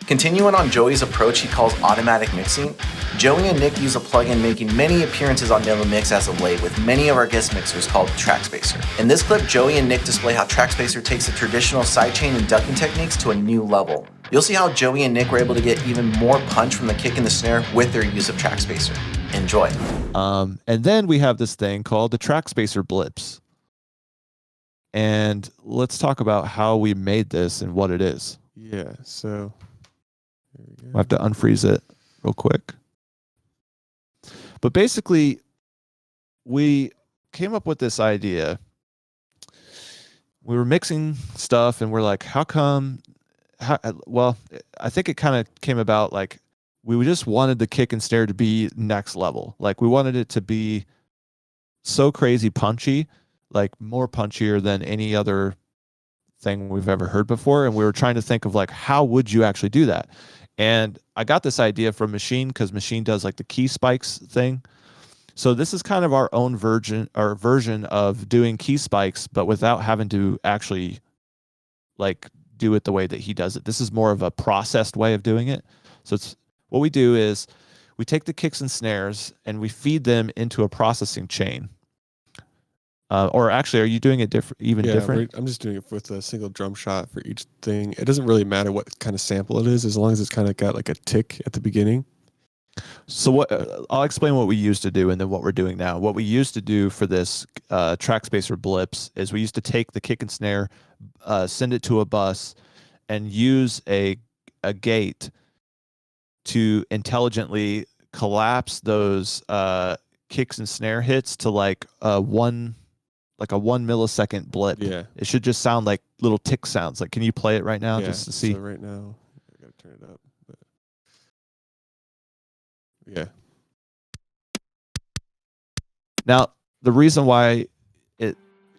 Continuing on Joey's approach he calls automatic mixing, Joey and Nick use a plugin making many appearances on Nail the Mix as of late with many of our guest mixers called Trackspacer. In this clip, Joey and Nick display how Trackspacer takes the traditional sidechain and ducking techniques to a new level. You'll see how Joey and Nick were able to get even more punch from the kick and the snare with their use of Trackspacer. Enjoy. And then we have this thing called the Trackspacer blips. And let's talk about how we made this and what it is. Yeah, so I have to unfreeze it real quick. But basically, we came up with this idea. We were mixing stuff and we're like, how come? Well, I think it kind of came about like we just wanted the kick and snare to be next level. Like we wanted it to be so crazy punchy, like more punchier than any other thing we've ever heard before. And we were trying to think of like, how would you actually do that? And I got this idea from Machine because Machine does like the key spikes thing. So this is kind of our own version of doing key spikes, but without having to actually like do it the way that he does it. This is more of a processed way of doing it. So it's what we do is we take the kicks and snares and we feed them into a processing chain. Or actually, are you doing it different? I'm just doing it with a single drum shot for each thing. It doesn't really matter what kind of sample it is, as long as it's kind of got like a tick at the beginning. So what I'll explain what we used to do and then what we're doing now. What we used to do for this Trackspacer blips is we used to take the kick and snare, send it to a bus, and use a gate to intelligently collapse those kicks and snare hits to like a 1 millisecond blip. Yeah. It should just sound like little tick sounds. Like, can you play it right now just to see? So right now, I gotta turn it up. But yeah. Now, the reason why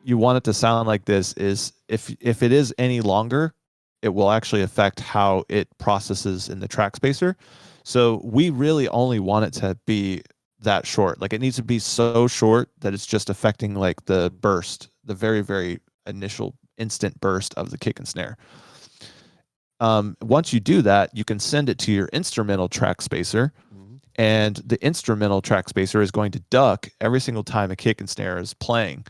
you want it to sound like this is if it is any longer, it will actually affect how it processes in the Trackspacer. So we really only want it to be that short. Like it needs to be so short that it's just affecting like the burst, the very, very initial instant burst of the kick and snare. Once you do that, you can send it to your instrumental Trackspacer, and the instrumental Trackspacer is going to duck every single time a kick and snare is playing.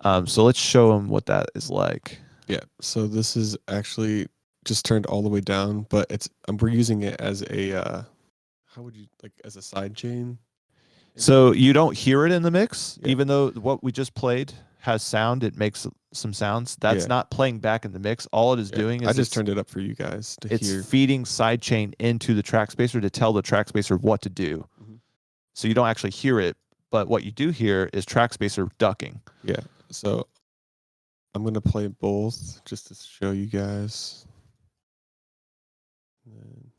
So let's show them what that is like. Yeah. So this is actually just turned all the way down, but we're using it as a how would you like as a side chain? So you don't hear it in the mix, even though what we just played has sound. It makes some sounds. That's not playing back in the mix. All it is doing is I just turned it up for you guys to hear. It's feeding sidechain into the Trackspacer to tell the Trackspacer what to do. So you don't actually hear it, but what you do hear is Trackspacer ducking. Yeah. So I'm gonna play both just to show you guys. And then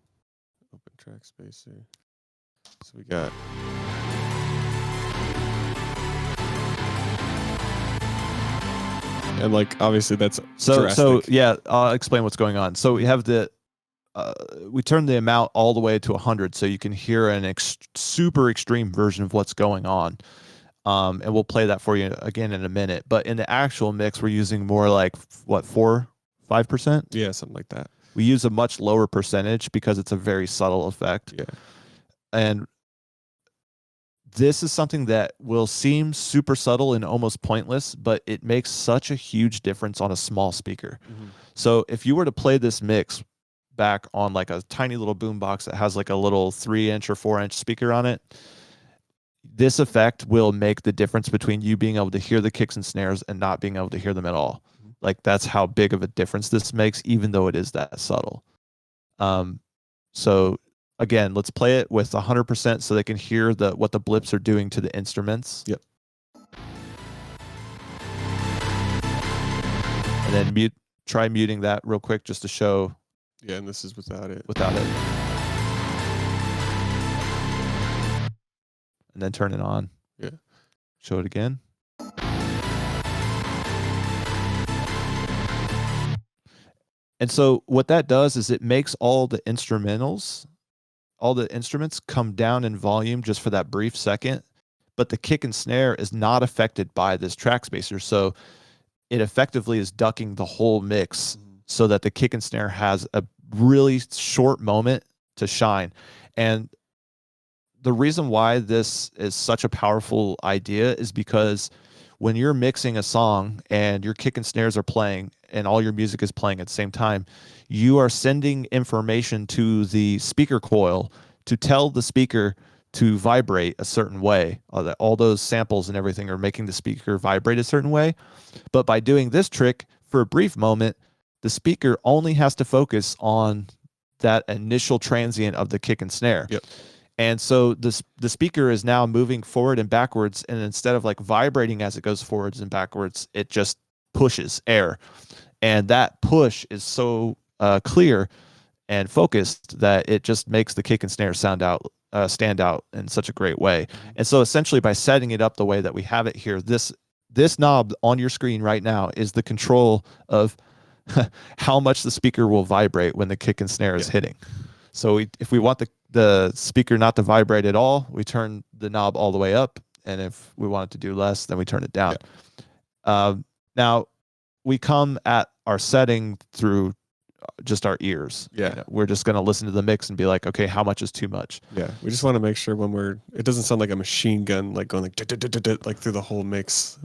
open Trackspacer. So we got. And like obviously that's drastic. So yeah, I'll explain what's going on. So we have we turn the amount all the way to 100, so you can hear an super extreme version of what's going on. And we'll play that for you again in a minute. But in the actual mix, we're using more like what 4-5%? Yeah, something like that. We use a much lower percentage because it's a very subtle effect. Yeah. And this is something that will seem super subtle and almost pointless, but it makes such a huge difference on a small speaker. So if you were to play this mix back on like a tiny little boombox that has like a little 3-inch or 4-inch speaker on it, this effect will make the difference between you being able to hear the kicks and snares and not being able to hear them at all. Like that's how big of a difference this makes, even though it is that subtle. So again, let's play it with 100% so they can hear what the blips are doing to the instruments. Yep. And then try muting that real quick just to show. Yeah, and this is without it. Without it. And then turn it on. Yeah. Show it again. And so what that does is it makes all the instruments come down in volume just for that brief second, but the kick and snare is not affected by this Trackspacer. So it effectively is ducking the whole mix so that the kick and snare has a really short moment to shine. And the reason why this is such a powerful idea is because when you're mixing a song and your kick and snares are playing and all your music is playing at the same time, you are sending information to the speaker coil to tell the speaker to vibrate a certain way. All those samples and everything are making the speaker vibrate a certain way. But by doing this trick for a brief moment, the speaker only has to focus on that initial transient of the kick and snare. Yep. And so the speaker is now moving forward and backwards, and instead of like vibrating as it goes forwards and backwards, it just pushes air. And that push is so clear and focused that it just makes the kick and snare stand out in such a great way. And so essentially by setting it up the way that we have it here, this knob on your screen right now is the control of how much the speaker will vibrate when the kick and snare is hitting. So if we want the speaker not to vibrate at all, we turn the knob all the way up. And if we want it to do less, then we turn it down. Now, we come at our setting through just our ears. Yeah. You know, we're just going to listen to the mix and be like, okay, how much is too much? Yeah. We just want to make sure when it doesn't sound like a machine gun, like going like through the whole mix.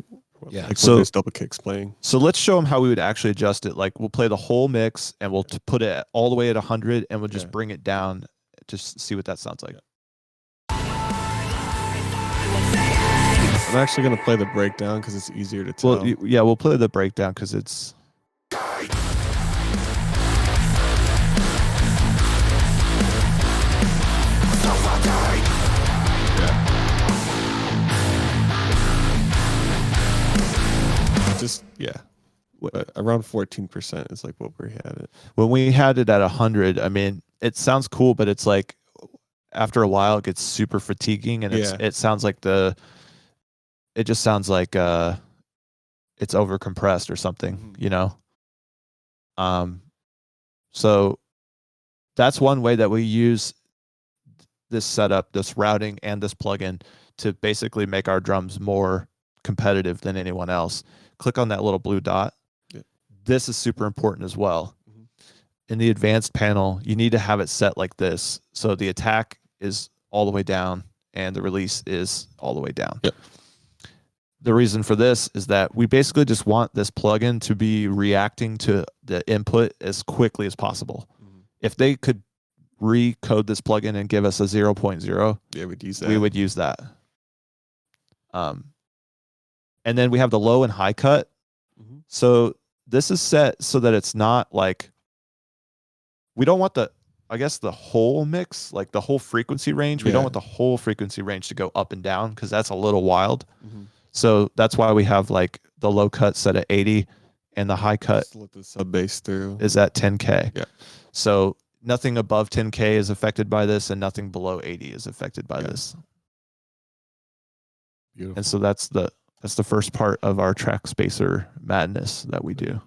Yeah. Like so there's double kicks playing. So let's show them how we would actually adjust it. Like we'll play the whole mix and we'll put it all the way at 100 and we'll just bring it down to see what that sounds like. I'm actually going to play the breakdown because it's easier to tell. Well, yeah, we'll play the breakdown because it's... But around 14% is like what we had it. When we had it at 100, I mean, it sounds cool, but it's like after a while it gets super fatiguing and it sounds like it just sounds like it's over compressed or something, you know? So that's one way that we use this setup, this routing and this plugin to basically make our drums more competitive than anyone else. Click on that little blue dot. This is super important as well. In the advanced panel, you need to have it set like this. So the attack is all the way down and the release is all the way down. The reason for this is that we basically just want this plugin to be reacting to the input as quickly as possible. If they could recode this plugin and give us a 0.0, we would use that. And then we have the low and high cut. So this is set so that it's not like, we don't want the whole mix, like the whole frequency range. We don't want the whole frequency range to go up and down because that's a little wild. So that's why we have like the low cut set at 80 and the high cut let the sub bass through is at 10K. Yeah. So nothing above 10K is affected by this and nothing below 80 is affected by this. Beautiful. And so that's the first part of our Trackspacer madness that we do.